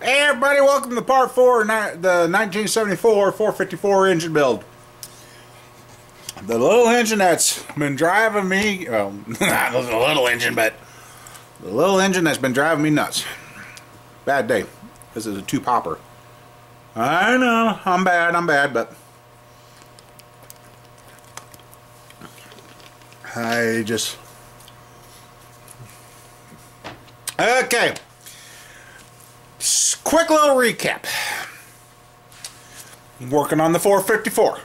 Hey everybody, welcome to part 4 of the 1974 454 engine build. The little engine that's been driving me, well, not a little engine, but the little engine that's been driving me nuts. Bad day. This is a 2-popper. I know, I'm bad, but I just... Okay. Quick little recap. I'm working on the 454.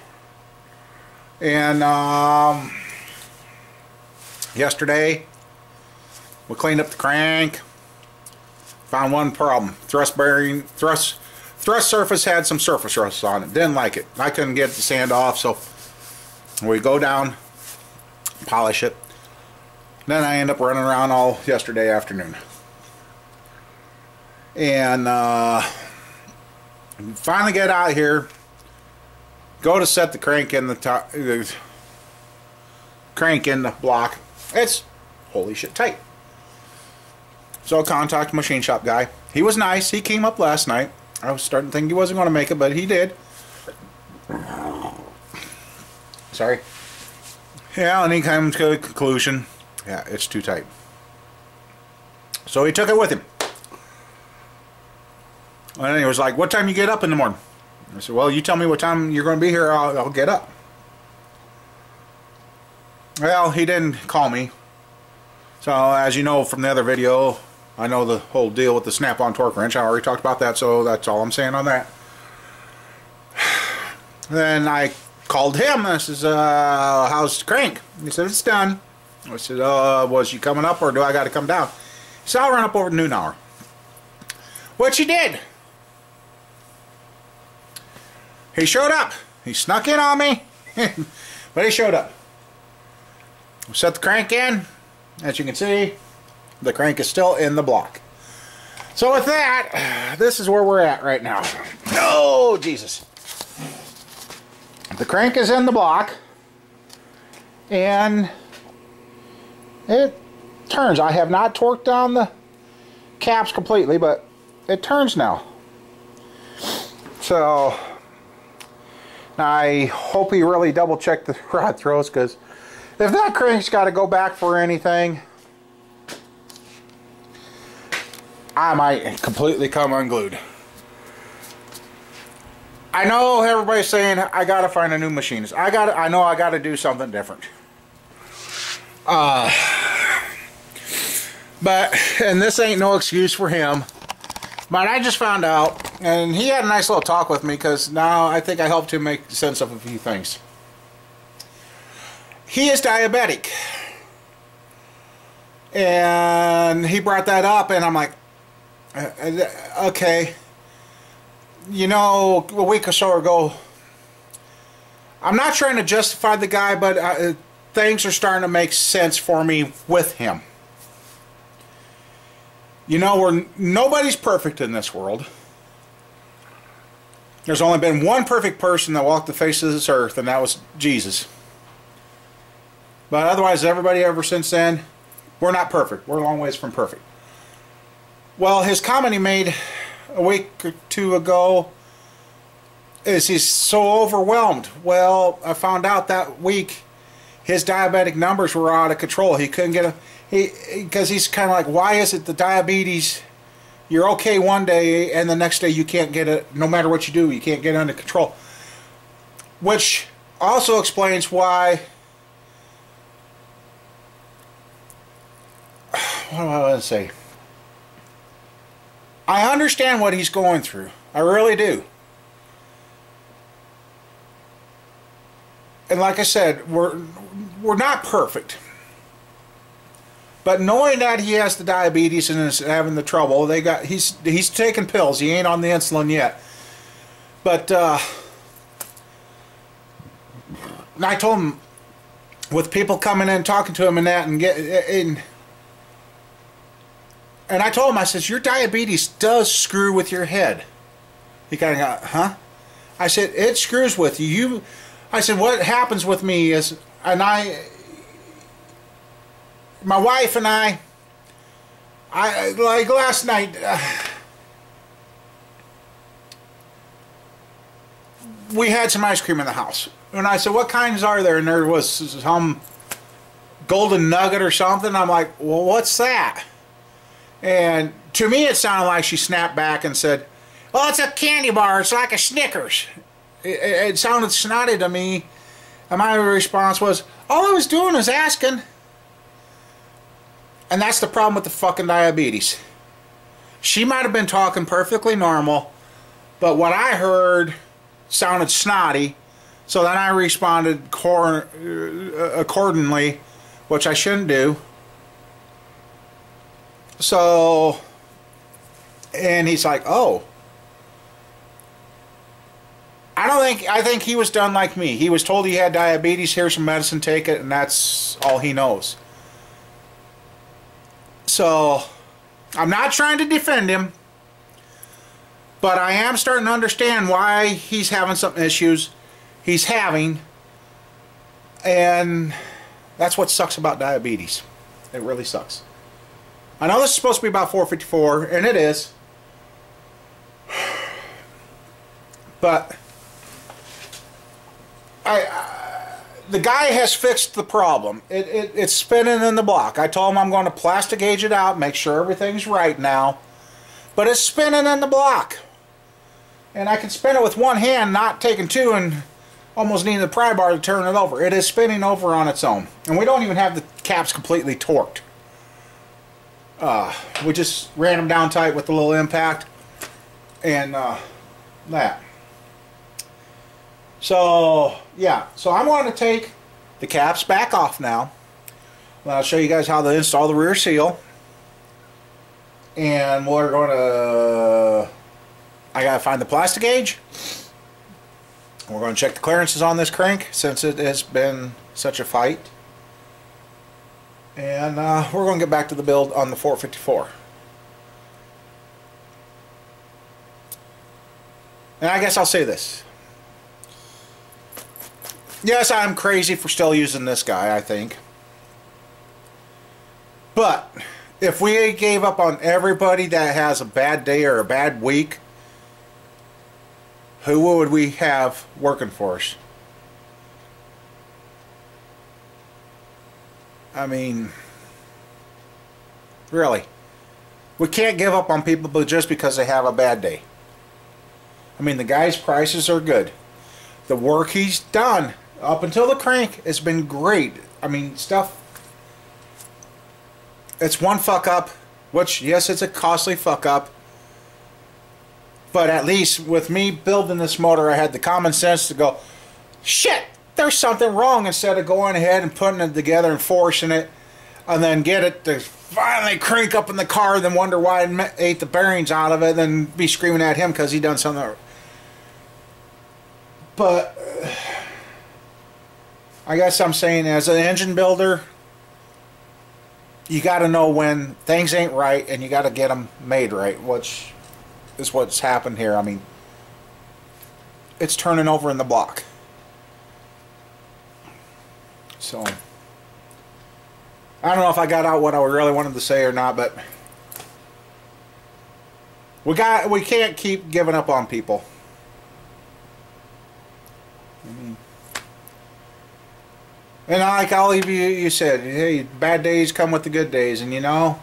And yesterday we cleaned up the crank. Found one problem. Thrust surface had some surface rust on it. Didn't like it. I couldn't get the sand off, so we go down, polish it. Then I end up running around all yesterday afternoon. And finally get out here, go to set the crank in the block. It's holy shit tight. So I contact the machine shop guy. He was nice. He came up last night. I was starting to think he wasn't going to make it, but he did. Sorry. Yeah, and he came to the conclusion, yeah, it's too tight. So he took it with him. And he was like, what time you get up in the morning? I said, well, you tell me what time you're going to be here, I'll get up. Well, he didn't call me. So, as you know from the other video, I know the whole deal with the snap-on torque wrench. I already talked about that, so that's all I'm saying on that. Then I called him. I says, how's the crank? He said, it's done. I said, was you coming up or do I got to come down? He said, I'll run up over the noon hour. Which he did. He showed up. He snuck in on me, but he showed up. Set the crank in. As you can see, the crank is still in the block. So with that, this is where we're at right now. Oh, Jesus. The crank is in the block, and it turns. I have not torqued down the caps completely, but it turns now. So I hope he really double checked the rod throws, because if that crank's got to go back for anything, I might completely come unglued. I know everybody's saying I gotta find a new machinist. I know I gotta do something different. But, and this ain't no excuse for him, but I just found out, and he had a nice little talk with me, because now I think I helped him make sense of a few things. He is diabetic, and he brought that up, and I'm like, okay, you know, a week or so ago, I'm not trying to justify the guy, but things are starting to make sense for me with him. You know, nobody's perfect in this world. There's only been one perfect person that walked the face of this earth, and that was Jesus. But otherwise, everybody ever since then, we're not perfect. We're a long ways from perfect. Well, his comment he made a week or two ago is he's so overwhelmed. Well, I found out that week his diabetic numbers were out of control. He couldn't get because he's kind of like, why is it the diabetes, you're okay one day and the next day you can't get it, no matter what you do, you can't get it under control. Which also explains why, what do I want to say? I understand what he's going through. I really do. And like I said, we're not perfect. But knowing that he has the diabetes and is having the trouble, he's taking pills. He ain't on the insulin yet. But and I told him, with people coming in talking to him and that, and I told him, I says, your diabetes does screw with your head. He kind of got, huh? I said, it screws with you. I said, what happens with me is, my wife and I like last night, we had some ice cream in the house. And I said, what kinds are there? And there was some golden nugget or something. I'm like, well, what's that? And to me it sounded like she snapped back and said, well, it's a candy bar. It's like a Snickers. It sounded snotty to me. And my response was, all I was doing was asking. And that's the problem with the fucking diabetes. She might have been talking perfectly normal, but what I heard sounded snotty. So then I responded accordingly, which I shouldn't do. So, and he's like, oh. I think he was done like me. He was told he had diabetes, here's some medicine, take it, and that's all he knows. So, I'm not trying to defend him, but I am starting to understand why he's having some issues he's having, and that's what sucks about diabetes. It really sucks. I know this is supposed to be about 454, and it is, but the guy has fixed the problem. It's spinning in the block. I told him I'm going to plastic gauge it out, make sure everything's right now. But it's spinning in the block. And I can spin it with one hand, not taking two, and almost needing the pry bar to turn it over. It is spinning over on its own. And we don't even have the caps completely torqued. We just ran them down tight with a little impact. And that. So, yeah. So I'm going to take the caps back off now. And I'll show you guys how to install the rear seal. And we're going to... I got to find the plastic gauge. We're going to check the clearances on this crank since it has been such a fight. And we're going to get back to the build on the 454. And I guess I'll say this. Yes, I'm crazy for still using this guy, I think. But if we gave up on everybody that has a bad day or a bad week, who would we have working for us? I mean, really. We can't give up on people just because they have a bad day. I mean, the guy's prices are good. The work he's done up until the crank has been great. I mean, stuff. It's one fuck up, which, yes, it's a costly fuck up. But at least with me building this motor, I had the common sense to go, shit, there's something wrong, instead of going ahead and putting it together and forcing it and then get it to finally crank up in the car, then wonder why it ate the bearings out of it, then be screaming at him because he done something. But I guess I'm saying, as an engine builder, you got to know when things ain't right and you got to get them made right, which is what's happened here. I mean, it's turning over in the block. So, I don't know if I got out what I really wanted to say or not, but we can't keep giving up on people. And like all of you said, hey, bad days come with the good days, and you know,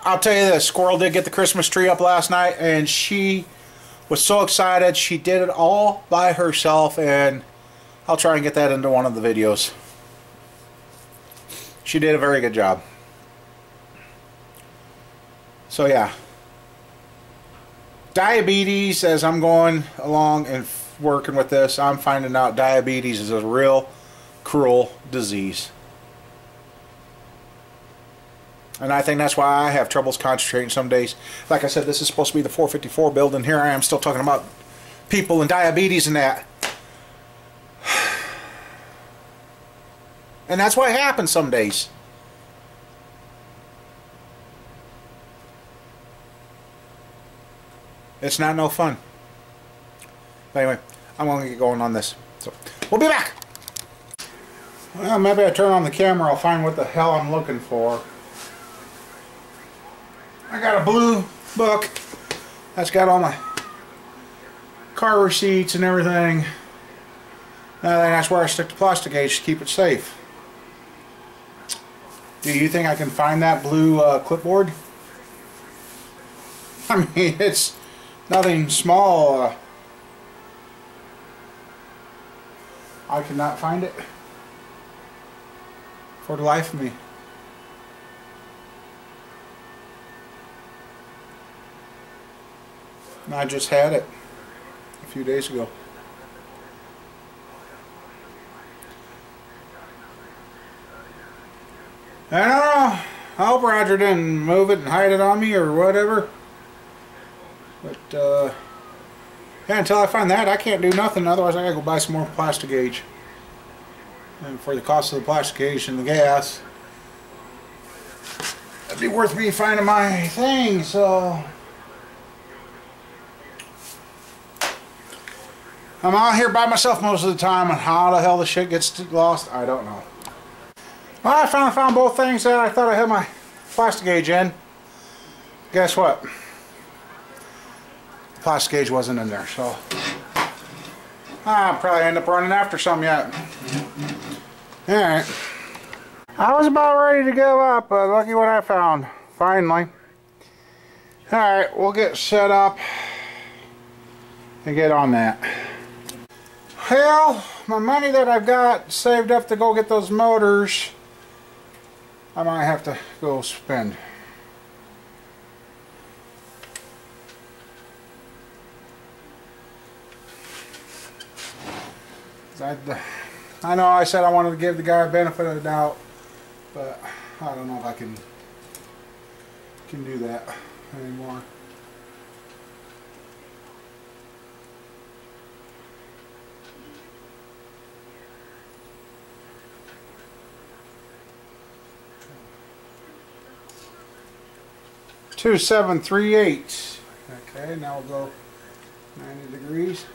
I'll tell you this, Squirrel did get the Christmas tree up last night, and she was so excited. She did it all by herself, and I'll try and get that into one of the videos. She did a very good job. So yeah, diabetes, as I'm going along and working with this, I'm finding out diabetes is a real cruel disease. And I think that's why I have troubles concentrating some days. Like I said, this is supposed to be the 454 build, and here I am still talking about people and diabetes and that. And that's what happens some days. It's not no fun. But anyway, I'm going to get going on this. So, we'll be back. Well, maybe I turn on the camera, I'll find what the hell I'm looking for. I got a blue book that's got all my car receipts and everything. That's where I stick the plastic gauge to keep it safe. Do you think I can find that blue clipboard? I mean, it's nothing small. I cannot find it for the life of me. And I just had it a few days ago. I don't know. I hope Roger didn't move it and hide it on me or whatever. But yeah, until I find that, I can't do nothing. Otherwise, I gotta go buy some more plastic gauge. And for the cost of the plastic gauge and the gas, it'd be worth me finding my thing. So I'm out here by myself most of the time, and how the hell the shit gets lost, I don't know. Well, I finally found both things that I thought I had my plastic gauge in. Guess what? The plastic gauge wasn't in there, so I'll probably end up running after some yet. Alright. I was about ready to give up, but look at what I found. Finally. Alright, we'll get set up and get on that. Well, my money that I've got saved up to go get those motors, I might have to go spend. I know I said I wanted to give the guy a benefit of the doubt, but I don't know if I can do that anymore. Two 738. Okay, now we'll go 90 degrees.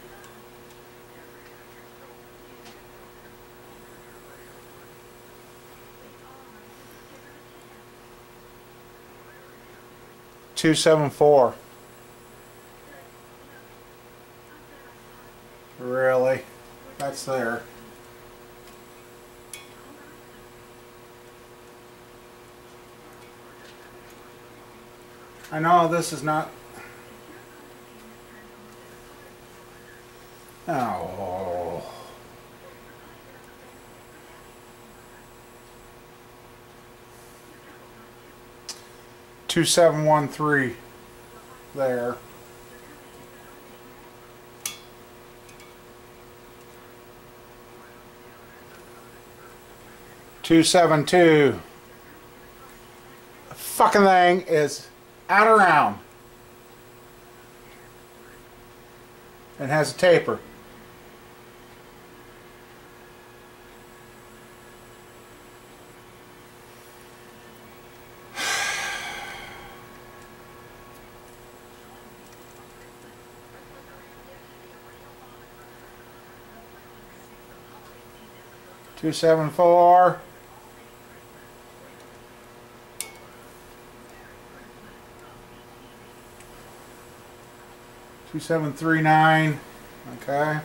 274. Really? That's there. I know this is not. Oh. Two 713 there. Two 7.2. The fucking thing is out around and has a taper. Two 7.4. 2739. Okay.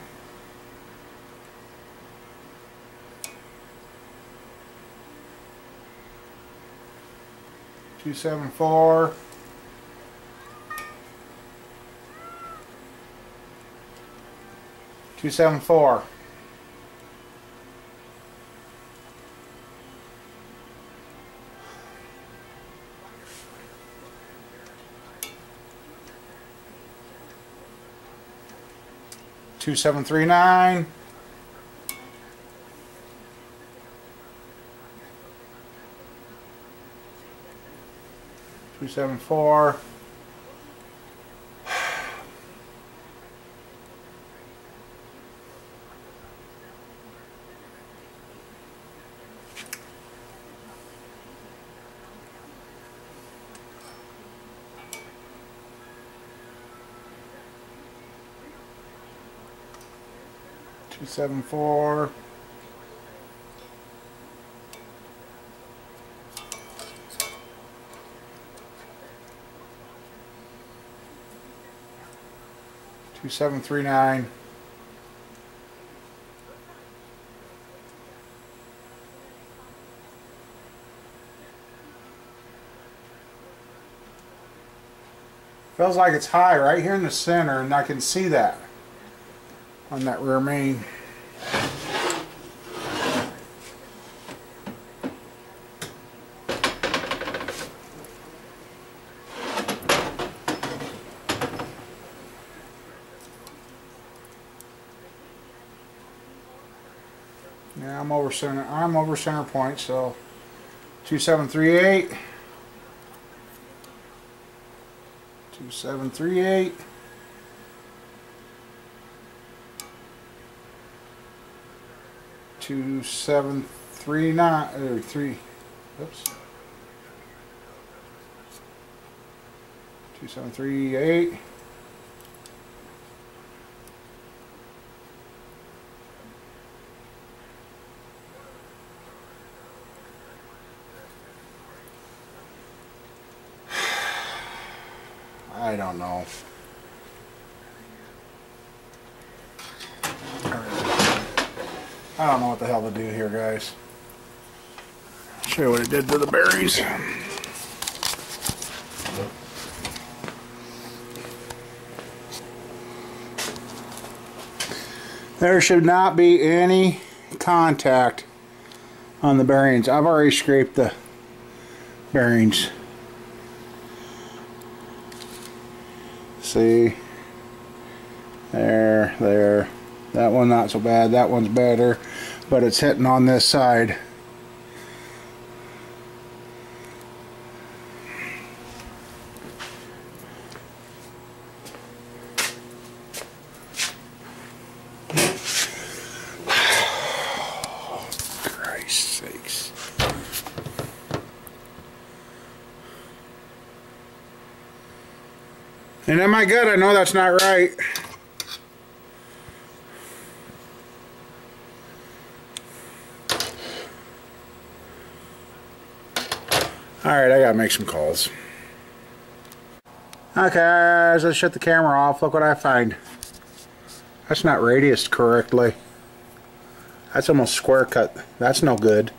Two 7.4. 274. Two 739. 274. 274. 274. 2739. Feels like it's high right here in the center, and I can see that on that rear main. Yeah, I'm over center point, so 2738. 2738. 2739 or 3. Oops. 2738. I don't know. I don't know what the hell to do here, guys. Show you what it did to the bearings. There should not be any contact on the bearings. I've already scraped the bearings. See? There. That one not so bad. That one's better. But it's hitting on this side. Christ's sakes. And am I good? I know that's not right. Alright, I gotta make some calls. Okay, guys, let's shut the camera off. Look what I find. That's not radiused correctly. That's almost square cut. That's no good.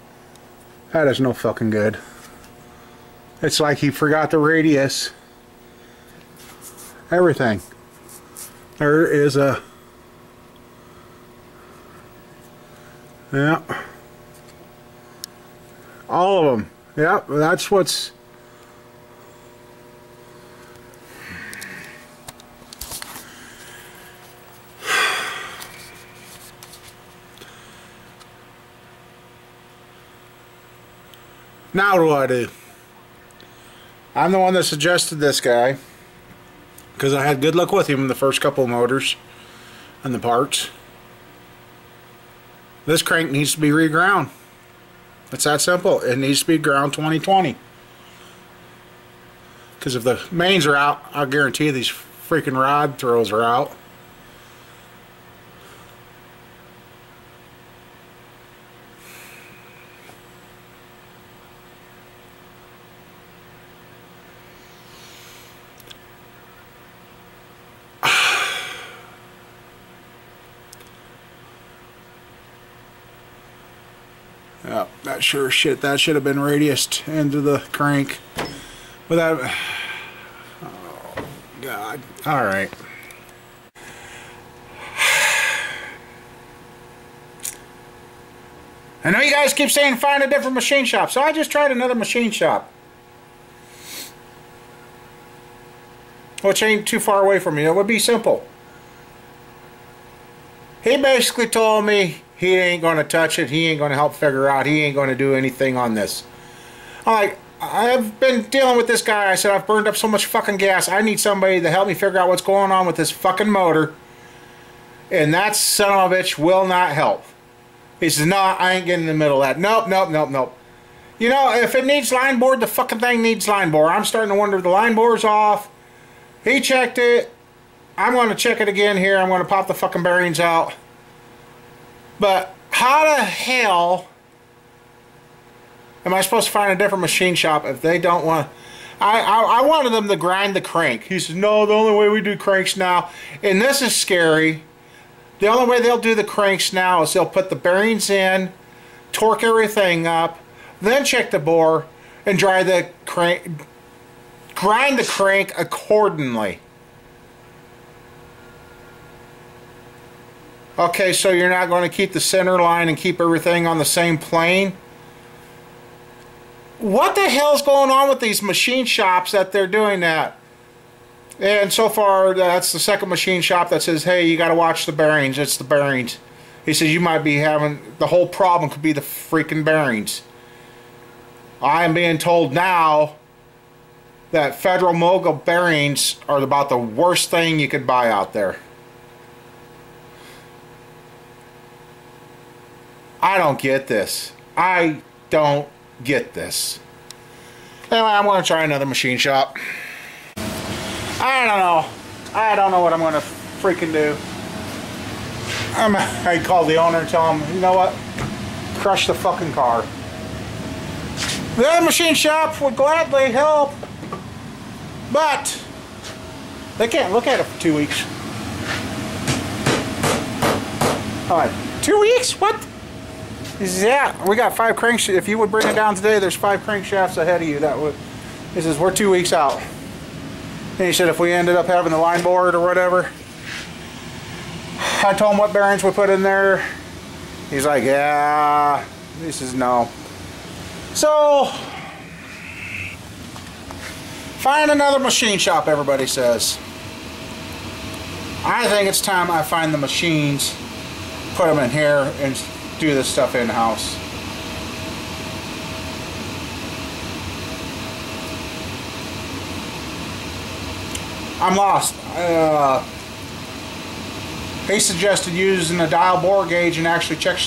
That is no fucking good. It's like he forgot the radius. Everything. There is a... Yeah. All of them. Yep, that's what's... Now what do I do? I'm the one that suggested this guy because I had good luck with him in the first couple of motors and the parts. This crank needs to be reground. It's that simple. It needs to be ground 2020. Because if the mains are out, I'll guarantee you these freaking rod throws are out. Yeah, that sure shit. That should have been radiused into the crank. Without. Oh, God. Alright. I know you guys keep saying find a different machine shop, so I just tried another machine shop. Which ain't too far away from me. It would be simple. He basically told me he ain't going to touch it. He ain't going to help figure out. He ain't going to do anything on this. I've been dealing with this guy. I said, I've burned up so much fucking gas. I need somebody to help me figure out what's going on with this fucking motor. And that son of a bitch will not help. He says, no, I ain't getting in the middle of that. Nope, nope, nope, nope. You know, if it needs line board, the fucking thing needs line bore. I'm starting to wonder if the line bore's off. He checked it. I'm going to check it again here. I'm going to pop the fucking bearings out. But how the hell am I supposed to find a different machine shop if they don't want... I wanted them to grind the crank. He says, no, the only way we do cranks now, and this is scary, the only way they'll do the cranks now is they'll put the bearings in, torque everything up, then check the bore, and grind the crank accordingly. Okay, so you're not going to keep the center line and keep everything on the same plane? What the hell's going on with these machine shops that they're doing that? And so far, that's the second machine shop that says, hey, you got to watch the bearings. It's the bearings. He says you might be having, the whole problem could be the freaking bearings. I am being told now that Federal Mogul bearings are about the worst thing you could buy out there. I don't get this. I don't get this. Anyway, I'm going to try another machine shop. I don't know. I don't know what I'm going to freaking do. I call the owner and tell him, you know what? Crush the fucking car. The other machine shop would gladly help, but they can't look at it for 2 weeks. Alright, 2 weeks? What? He says, yeah, we got 5 crankshafts. If you would bring it down today, there's 5 crankshafts ahead of you. That would. He says, we're 2 weeks out. And he said, if we ended up having the line board or whatever, I told him what bearings we put in there. He's like, yeah. He says, no. So, find another machine shop, everybody says. I think it's time I find the machines, put them in here, and do this stuff in-house. I'm lost. He suggested using a dial bore gauge and actually check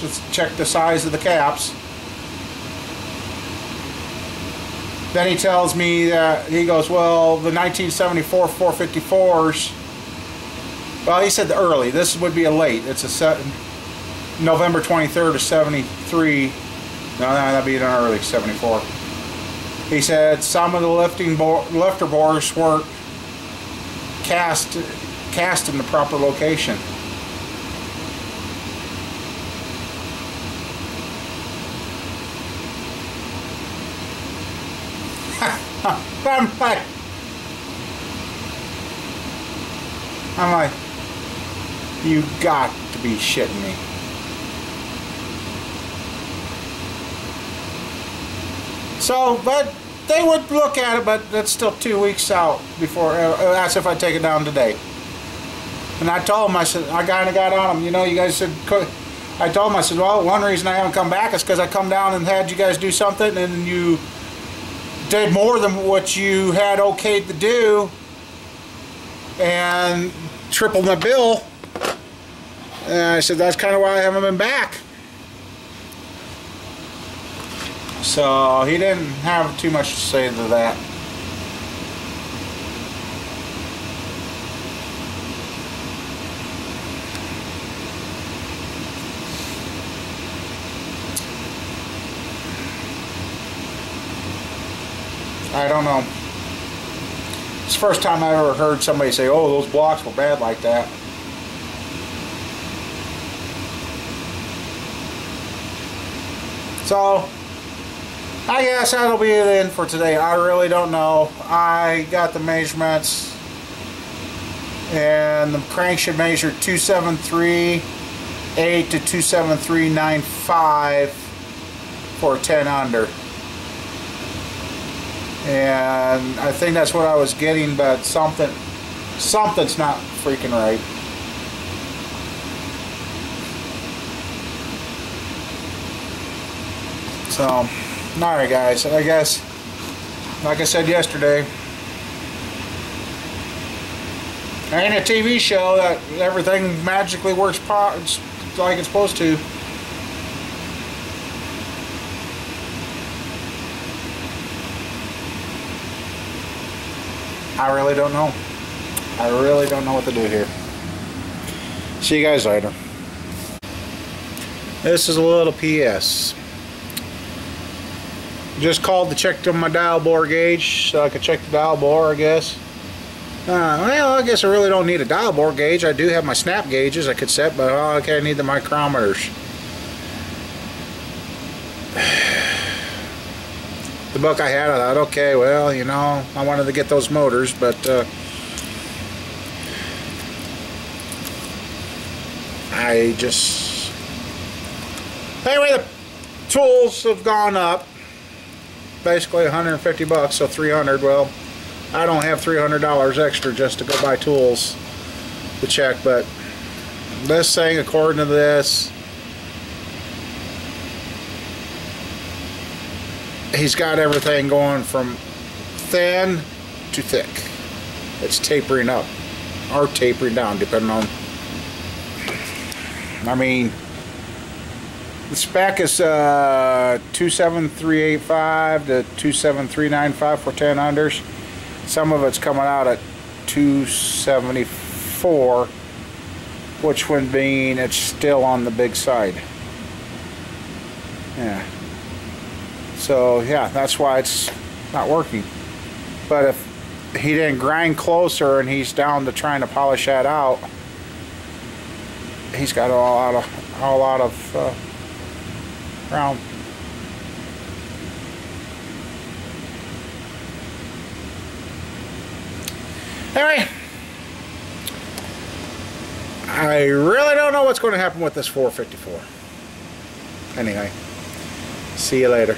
the size of the caps. Then he tells me that, he goes, well, the 1974 454s, well, he said the early. This would be a late. It's a November 23rd of 73. No, that'd be an early 74. He said some of the lifter bores weren't cast in the proper location. I'm like, you got to be shitting me. So, but they would look at it, but that's still 2 weeks out before, that's if I take it down today. And I told them, I said, I kind of got on them, you know, you guys said, I told them, I said, well, one reason I haven't come back is because I come down and had you guys do something and you did more than what you had okayed to do and tripled my bill. And I said, that's kind of why I haven't been back. So he didn't have too much to say to that. I don't know. It's the first time I ever heard somebody say, oh, those blocks were bad like that. So, I guess that'll be it in for today. I really don't know. I got the measurements, and the crank should measure 273.8 to 273.95 for a 10 under. And I think that's what I was getting, but something's not freaking right. So, alright guys, I guess, like I said yesterday, ain't a TV show that everything magically works like it's supposed to. I really don't know. I really don't know what to do here. See you guys later. This is a little PS. Just called to check on my dial bore gauge so I could check the dial bore, I guess. Well, I guess I really don't need a dial bore gauge. I do have my snap gauges I could set, but okay, I need the micrometers. The book I had, I thought, okay, well, you know, I wanted to get those motors, but I just... Anyway, the tools have gone up. Basically 150 bucks, so 300. Well, I don't have $300 extra just to go buy tools to check, but this thing, according to this, he's got everything going from thin to thick. It's tapering up or tapering down, depending on... I mean, the spec is 27385 to 27395 for 10 unders. Some of it's coming out at 274, which would mean it's still on the big side. Yeah. So yeah, that's why it's not working. But if he didn't grind closer and he's down to trying to polish that out, he's got all out of round. Anyway, I really don't know what's going to happen with this 454. Anyway, see you later.